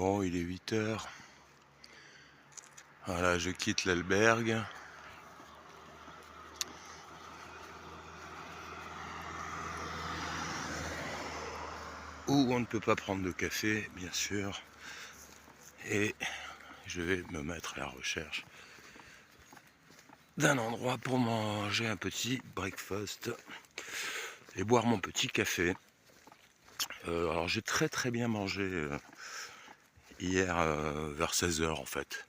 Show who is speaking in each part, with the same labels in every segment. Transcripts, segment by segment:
Speaker 1: Bon, il est 8 heures. Voilà, je quitte l'albergue. Où on ne peut pas prendre de café, bien sûr. Et je vais me mettre à la recherche d'un endroit pour manger un petit breakfast et boire mon petit café. Alors j'ai très bien mangé hier vers 16 heures en fait.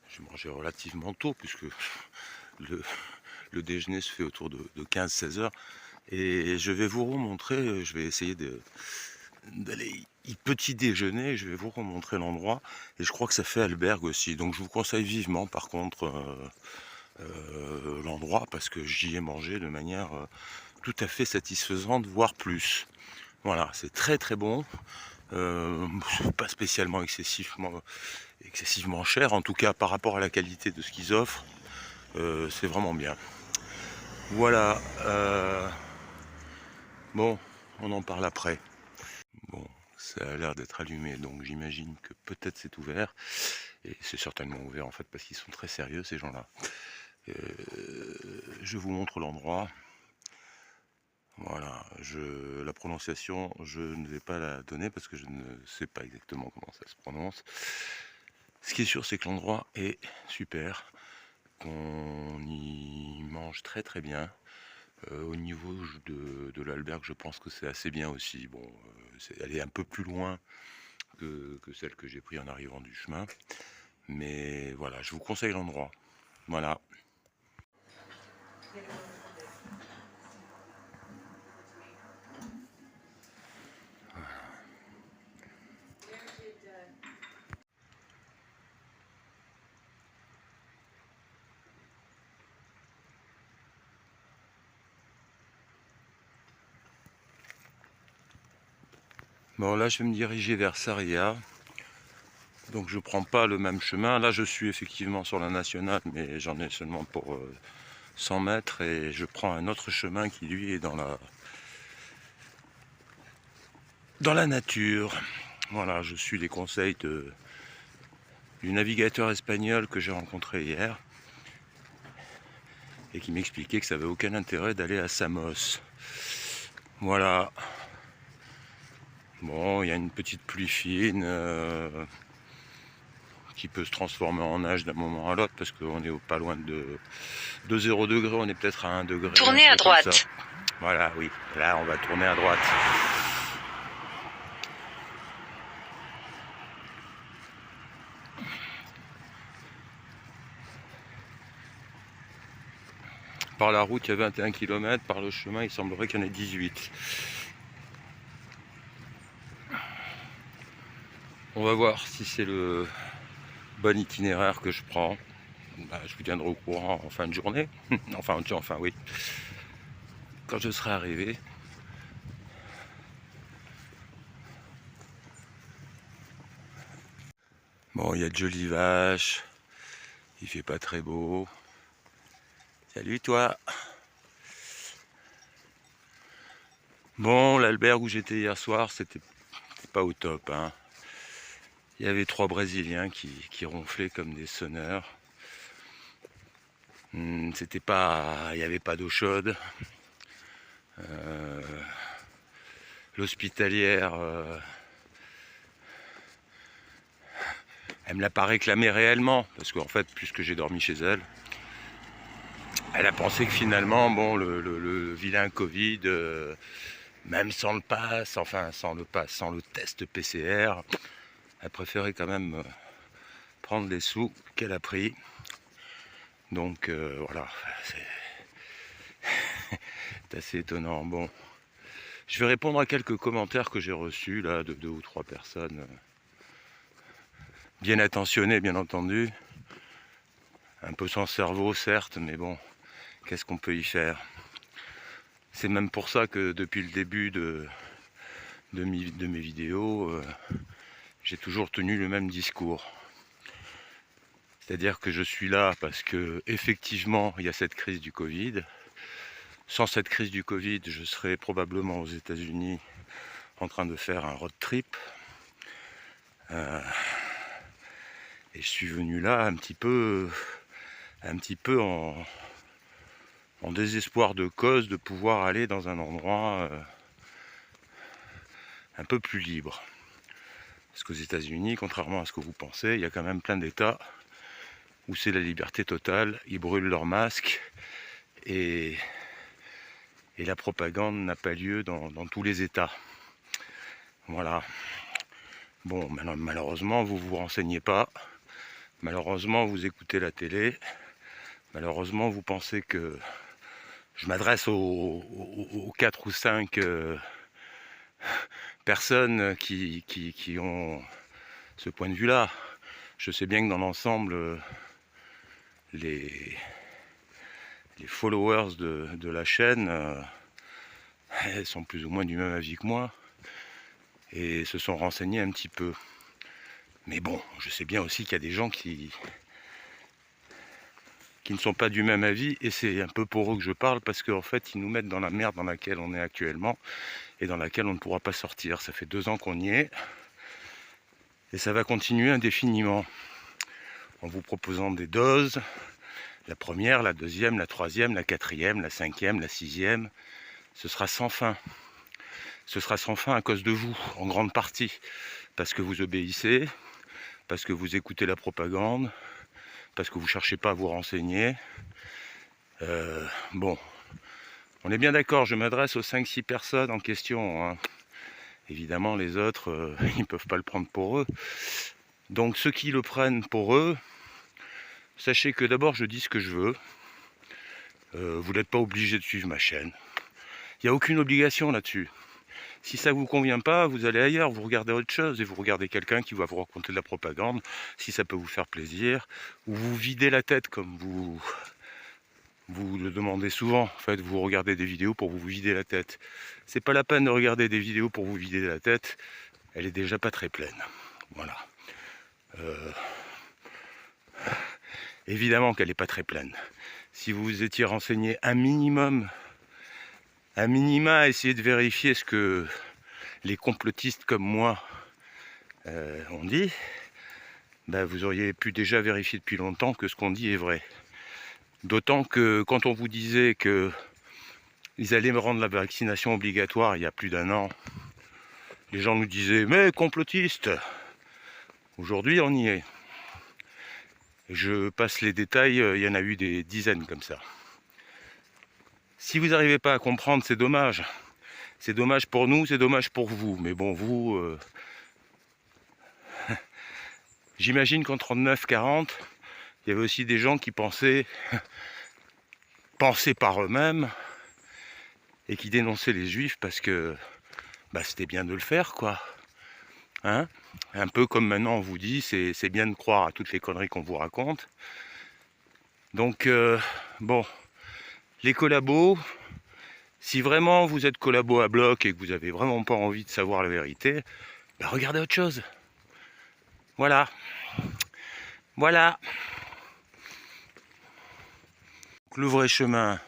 Speaker 1: J'ai mangé relativement tôt puisque le, le déjeuner se fait autour de 15-16 heures. Et je vais vous remontrer, je vais essayer d'aller y petit déjeuner, je vais vous remontrer l'endroit. Et je crois que ça fait albergue aussi. Donc je vous conseille vivement par contre l'endroit parce que j'y ai mangé de manière tout à fait satisfaisante, voire plus. Voilà, c'est très bon. Pas spécialement excessivement cher, en tout cas par rapport à la qualité de ce qu'ils offrent, c'est vraiment bien. Voilà, bon, on en parle après. Bon, ça a l'air d'être allumé, donc j'imagine que peut-être c'est ouvert, et c'est certainement ouvert en fait parce qu'ils sont très sérieux ces gens-là. Je vous montre l'endroit. Voilà, la prononciation, je ne vais pas la donner parce que je ne sais pas exactement comment ça se prononce. Ce qui est sûr, c'est que l'endroit est super, qu'on y mange très bien. Au niveau de l'albergue, je pense que c'est assez bien aussi. Bon, elle est un peu plus loin que celle que j'ai pris en arrivant du chemin. Mais voilà, je vous conseille l'endroit. Voilà. Bon, là, je vais me diriger vers Sarria. Donc, je prends pas le même chemin. Là, je suis effectivement sur la nationale, mais j'en ai seulement pour 100 mètres. Et je prends un autre chemin qui, lui, est dans la nature. Voilà, je suis les conseils du navigateur espagnol que j'ai rencontré hier et qui m'expliquait que ça n'avait aucun intérêt d'aller à Samos. Voilà. Bon, il y a une petite pluie fine qui peut se transformer en neige d'un moment à l'autre parce qu'on est pas loin de 0 degré, on est peut-être à 1 degré.
Speaker 2: Tournez à droite.
Speaker 1: Voilà, oui. Là, on va tourner à droite. Par la route, il y a 21 km. Par le chemin, il semblerait qu'il y en ait 18. On va voir si c'est le bon itinéraire que je prends. Bah, je vous tiendrai au courant en fin de journée. enfin oui. Quand je serai arrivé. Bon, il y a de jolies vaches. Il fait pas très beau. Salut toi. Bon, l'albergue où j'étais hier soir, c'était pas au top, hein. Il y avait 3 Brésiliens qui ronflaient comme des sonneurs. C'était pas, il n'y avait pas d'eau chaude. L'hospitalière, elle me l'a pas réclamé réellement, parce qu'en fait, puisque j'ai dormi chez elle, elle a pensé que finalement, bon, le vilain Covid, même sans le pass, enfin sans le test PCR, elle préférait quand même prendre les sous qu'elle a pris. Donc voilà, c'est assez étonnant. Bon, je vais répondre à quelques commentaires que j'ai reçus là de 2 ou 3 personnes bien attentionnées, bien entendu, un peu sans cerveau certes, mais bon, qu'est-ce qu'on peut y faire? C'est même pour ça que depuis le début de mes vidéos, j'ai toujours tenu le même discours. C'est-à-dire que je suis là parce que effectivement il y a cette crise du Covid. Sans cette crise du Covid, je serais probablement aux États-Unis en train de faire un road trip Euh, et je suis venu là un petit peu en désespoir de cause de pouvoir aller dans un endroit un peu plus libre. Parce qu'aux États-Unis, contrairement à ce que vous pensez, il y a quand même plein d'États où c'est la liberté totale. Ils brûlent leurs masques et la propagande n'a pas lieu dans tous les États. Voilà. Bon, malheureusement, vous vous renseignez pas. Malheureusement, vous écoutez la télé. Malheureusement, vous pensez que je m'adresse aux 4 ou 5 personnes qui ont ce point de vue-là. Je sais bien que dans l'ensemble, les followers de la chaîne elles sont plus ou moins du même avis que moi et se sont renseignés un petit peu. Mais bon, je sais bien aussi qu'il y a des gens qui ne sont pas du même avis et c'est un peu pour eux que je parle parce qu'en fait ils nous mettent dans la merde dans laquelle on est actuellement et dans laquelle on ne pourra pas sortir. Ça fait 2 ans qu'on y est et ça va continuer indéfiniment en vous proposant des doses, la première, la deuxième, la troisième, la quatrième, la cinquième, la sixième. Ce sera sans fin. Ce sera sans fin à cause de vous, en grande partie, parce que vous obéissez, parce que vous écoutez la propagande, parce que vous ne cherchez pas à vous renseigner. Bon, on est bien d'accord, je m'adresse aux 5-6 personnes en question. Hein. Évidemment, les autres, ils ne peuvent pas le prendre pour eux. Donc ceux qui le prennent pour eux, sachez que d'abord je dis ce que je veux. Vous n'êtes pas obligé de suivre ma chaîne. Il n'y a aucune obligation là-dessus. Si ça ne vous convient pas, vous allez ailleurs, vous regardez autre chose et vous regardez quelqu'un qui va vous raconter de la propagande, si ça peut vous faire plaisir, ou vous videz la tête comme vous le demandez souvent. En fait, vous regardez des vidéos pour vous vider la tête. C'est pas la peine de regarder des vidéos pour vous vider la tête, elle est déjà pas très pleine. Voilà. Évidemment qu'elle n'est pas très pleine. Si vous vous étiez renseigné un minima à essayer de vérifier ce que les complotistes comme moi ont dit, ben vous auriez pu déjà vérifier depuis longtemps que ce qu'on dit est vrai. D'autant que quand on vous disait que ils allaient me rendre la vaccination obligatoire il y a plus d'1 an, les gens nous disaient « Mais complotiste !» Aujourd'hui, on y est. Je passe les détails, il y en a eu des dizaines comme ça. Si vous n'arrivez pas à comprendre, c'est dommage. C'est dommage pour nous, c'est dommage pour vous. Mais bon, vous... J'imagine qu'en 39-40, il y avait aussi des gens qui pensaient par eux-mêmes et qui dénonçaient les juifs parce que bah, c'était bien de le faire, quoi. Hein? Un peu comme maintenant on vous dit, c'est bien de croire à toutes les conneries qu'on vous raconte. Donc, bon, les collabos, si vraiment vous êtes collabo à bloc et que vous avez vraiment pas envie de savoir la vérité, bah regardez autre chose. Voilà. Voilà. Le vrai chemin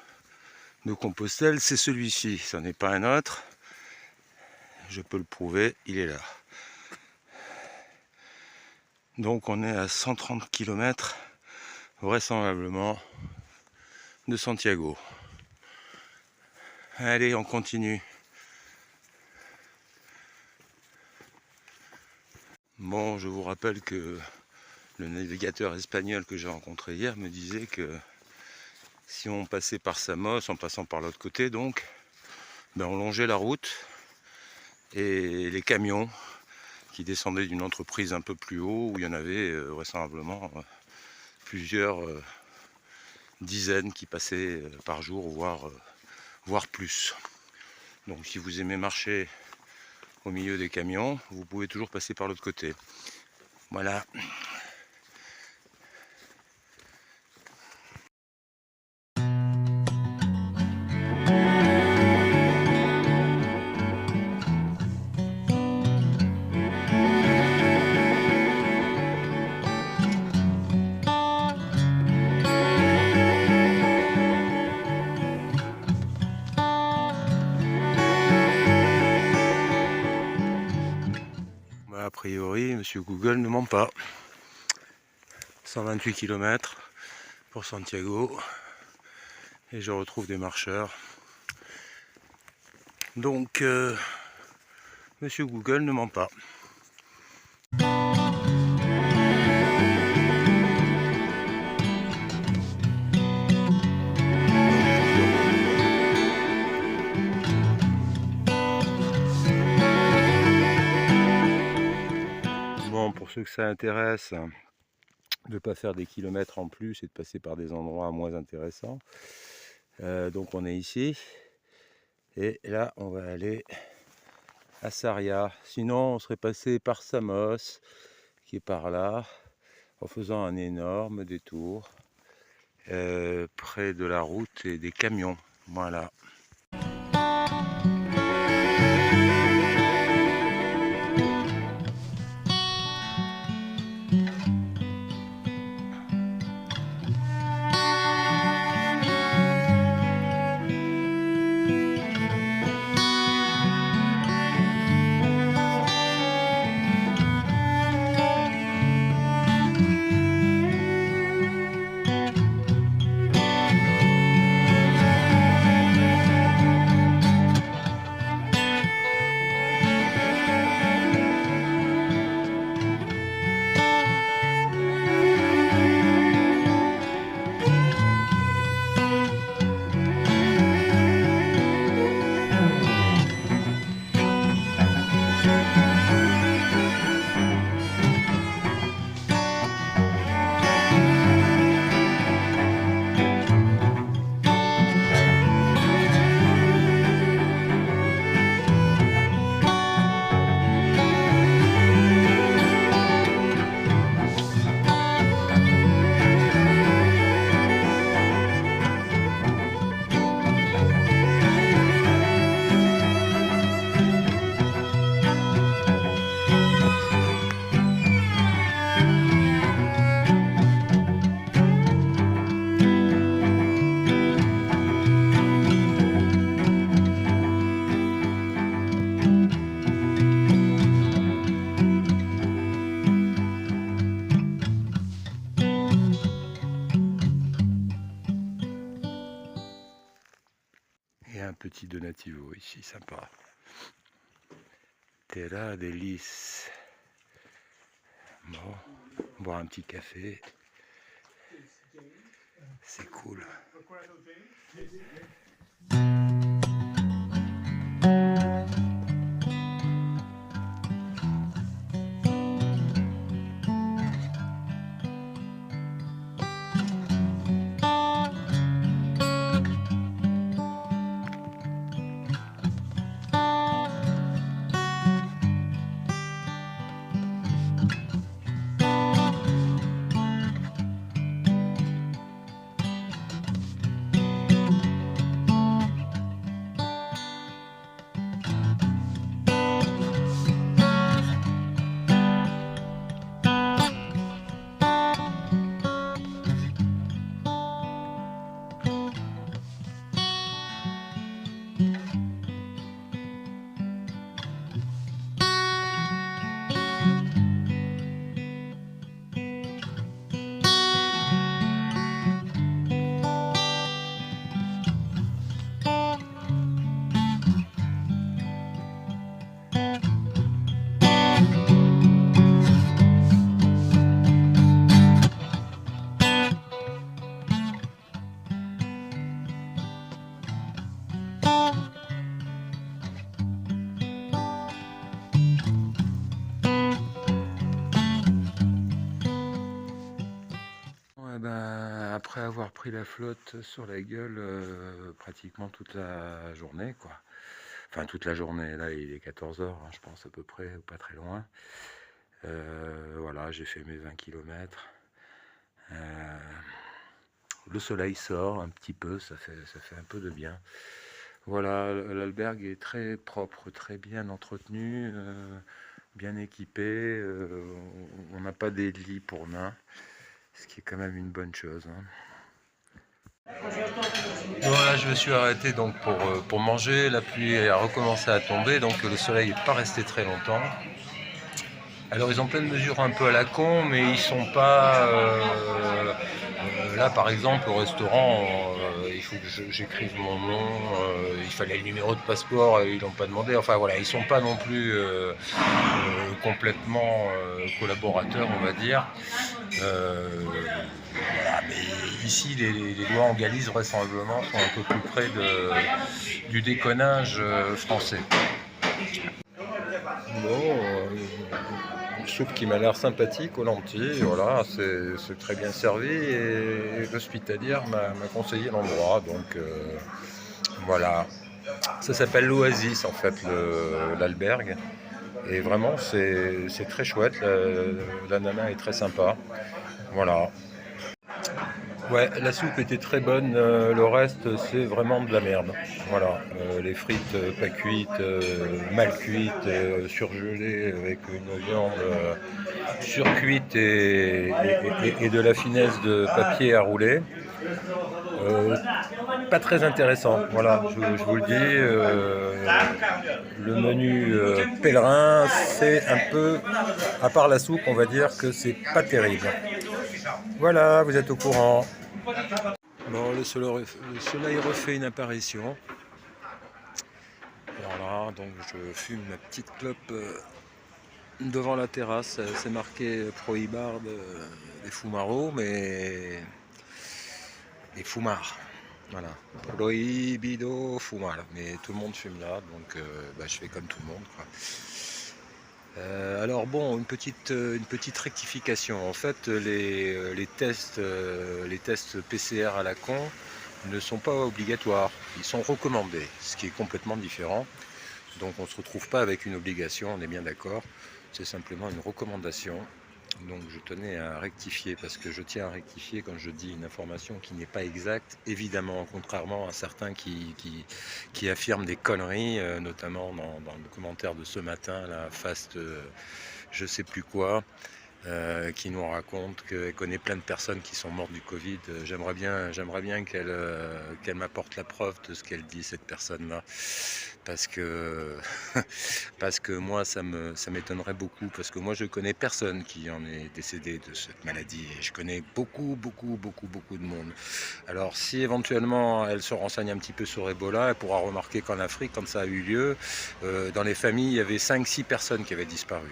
Speaker 1: de Compostelle, c'est celui-ci. Ce n'est pas un autre. Je peux le prouver, il est là. Donc on est à 130 km vraisemblablement de Santiago. Allez, on continue. Bon, je vous rappelle que le navigateur espagnol que j'ai rencontré hier me disait que si on passait par Samos, en passant par l'autre côté donc, ben on longeait la route et les camions qui descendaient d'une entreprise un peu plus haut, où il y en avait vraisemblablement plusieurs dizaines qui passaient par jour, voire plus. Donc si vous aimez marcher au milieu des camions, vous pouvez toujours passer par l'autre côté. Voilà. A priori, M. Monsieur Google ne ment pas. 128 km pour Santiago. Et je retrouve des marcheurs. Donc, Monsieur Google ne ment pas. Bon, pour ceux que ça intéresse, de ne pas faire des kilomètres en plus et de passer par des endroits moins intéressants. Donc on est ici. Et là, on va aller à Sarria. Sinon, on serait passé par Samos, qui est par là, en faisant un énorme détour près de la route et des camions. Voilà. Et un petit donativo ici, sympa. Terra Delis. Bon, boire un petit café. C'est cool. Après avoir pris la flotte sur la gueule pratiquement toute la journée, quoi. Enfin toute la journée, là il est 14 h, hein, je pense à peu près, ou pas très loin. Voilà, j'ai fait mes 20 km. Le soleil sort un petit peu, ça fait un peu de bien. Voilà, l'albergue est très propre, très bien entretenu, bien équipé. On n'a pas des lits pour nains, ce qui est quand même une bonne chose, hein. Voilà, je me suis arrêté donc pour manger. La pluie a recommencé à tomber, donc le soleil n'est pas resté très longtemps. Alors ils ont plein de mesures un peu à la con, mais ils sont pas... là par exemple au restaurant, il faut que j'écrive mon nom, il fallait le numéro de passeport, ils l'ont pas demandé. Enfin voilà, ils sont pas non plus complètement collaborateurs, on va dire. Voilà, mais ici les lois en Galice vraisemblablement sont un peu plus près du déconnage français. Bon, une soupe qui m'a l'air sympathique aux lentilles, voilà, c'est très bien servi et l'hospitalière m'a conseillé l'endroit, donc voilà. Ça s'appelle l'Oasis en fait, l'albergue, et vraiment c'est très chouette, la nana est très sympa, voilà. Ouais, la soupe était très bonne, le reste c'est vraiment de la merde. Voilà, les frites pas cuites, mal cuites, surgelées avec une viande surcuite et de la finesse de papier à rouler. Euh, Pas très intéressant, voilà, je vous le dis. Le menu pèlerin, c'est un peu, à part la soupe, on va dire que c'est pas terrible. Voilà, vous êtes au courant. Bon, le soleil refait une apparition. Voilà, donc je fume ma petite clope devant la terrasse. C'est marqué Prohibard des Fumaros, mais des Fumars. Voilà, Prohibido Fumar. Mais tout le monde fume là, donc je fais comme tout le monde, quoi. Alors bon, une petite rectification. En fait, les tests PCR à la con ne sont pas obligatoires. Ils sont recommandés, ce qui est complètement différent. Donc on ne se retrouve pas avec une obligation, on est bien d'accord. C'est simplement une recommandation. Donc je tenais à rectifier, parce que je tiens à rectifier quand je dis une information qui n'est pas exacte, évidemment, contrairement à certains qui affirment des conneries, notamment dans le commentaire de ce matin, la Fast je sais plus quoi, qui nous raconte qu'elle connaît plein de personnes qui sont mortes du Covid. J'aimerais bien qu'elle m'apporte la preuve de ce qu'elle dit, cette personne-là, parce que parce que moi ça m'étonnerait beaucoup, parce que moi je connais personne qui en est décédé de cette maladie, et je connais beaucoup de monde. Alors si éventuellement elle se renseigne un petit peu sur Ebola, elle pourra remarquer qu'en Afrique, quand ça a eu lieu, dans les familles, il y avait 5-6 personnes qui avaient disparu.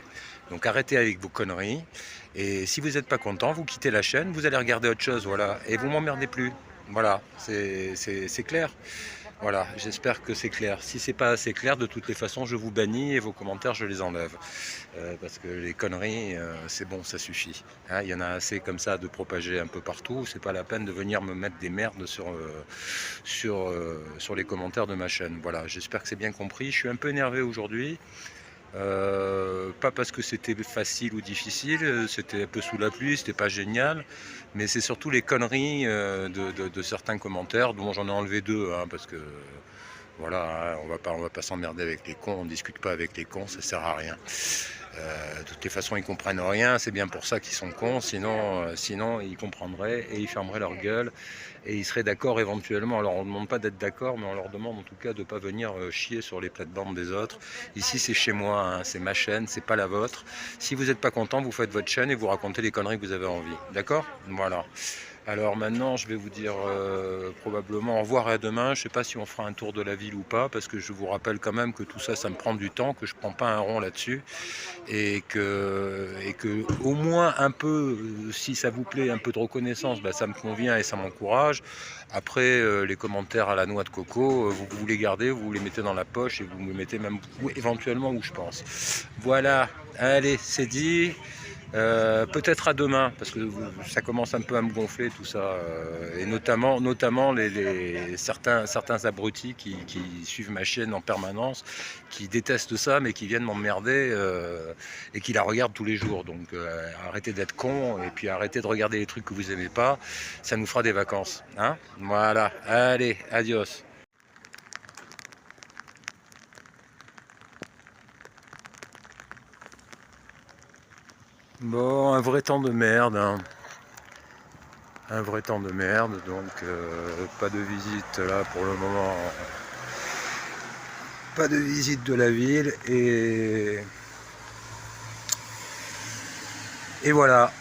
Speaker 1: Donc arrêtez avec vos conneries, et si vous n'êtes pas content, vous quittez la chaîne, vous allez regarder autre chose, voilà, et vous m'emmerdez plus. Voilà, c'est clair. Voilà, j'espère que c'est clair. Si c'est pas assez clair, de toutes les façons, je vous bannis et vos commentaires, je les enlève. Parce que les conneries, c'est bon, ça suffit. Hein, il y en a assez comme ça de propager un peu partout. C'est pas la peine de venir me mettre des merdes sur les commentaires de ma chaîne. Voilà, j'espère que c'est bien compris. Je suis un peu énervé aujourd'hui. Pas parce que c'était facile ou difficile, c'était un peu sous la pluie, c'était pas génial, mais c'est surtout les conneries de certains commentaires, dont j'en ai enlevé deux, hein, parce que voilà, hein, on va pas s'emmerder avec les cons, on discute pas avec les cons, ça sert à rien. De toutes les façons, ils comprennent rien, c'est bien pour ça qu'ils sont cons, sinon ils comprendraient et ils fermeraient leur gueule et ils seraient d'accord éventuellement. Alors on ne demande pas d'être d'accord, mais on leur demande en tout cas de ne pas venir chier sur les plates-bandes des autres. Ici c'est chez moi, hein, c'est ma chaîne, c'est pas la vôtre. Si vous n'êtes pas content, vous faites votre chaîne et vous racontez les conneries que vous avez envie. D'accord? Voilà. Alors maintenant, je vais vous dire probablement au revoir et à demain. Je ne sais pas si on fera un tour de la ville ou pas, parce que je vous rappelle quand même que tout ça, ça me prend du temps, que je ne prends pas un rond là-dessus, et que au moins un peu, si ça vous plaît, un peu de reconnaissance, ça me convient et ça m'encourage. Après, les commentaires à la noix de coco, vous les gardez, vous les mettez dans la poche et vous me mettez même éventuellement où je pense. Voilà, allez, c'est dit. Peut-être à demain, parce que ça commence un peu à me gonfler tout ça, et notamment certains abrutis qui suivent ma chaîne en permanence, qui détestent ça, mais qui viennent m'emmerder et qui la regardent tous les jours. Donc arrêtez d'être con et puis arrêtez de regarder les trucs que vous aimez pas, ça nous fera des vacances, hein. Voilà, allez, adios. Bon, un vrai temps de merde, hein. Un vrai temps de merde, donc pas de visite là pour le moment, pas de visite de la ville, Et voilà,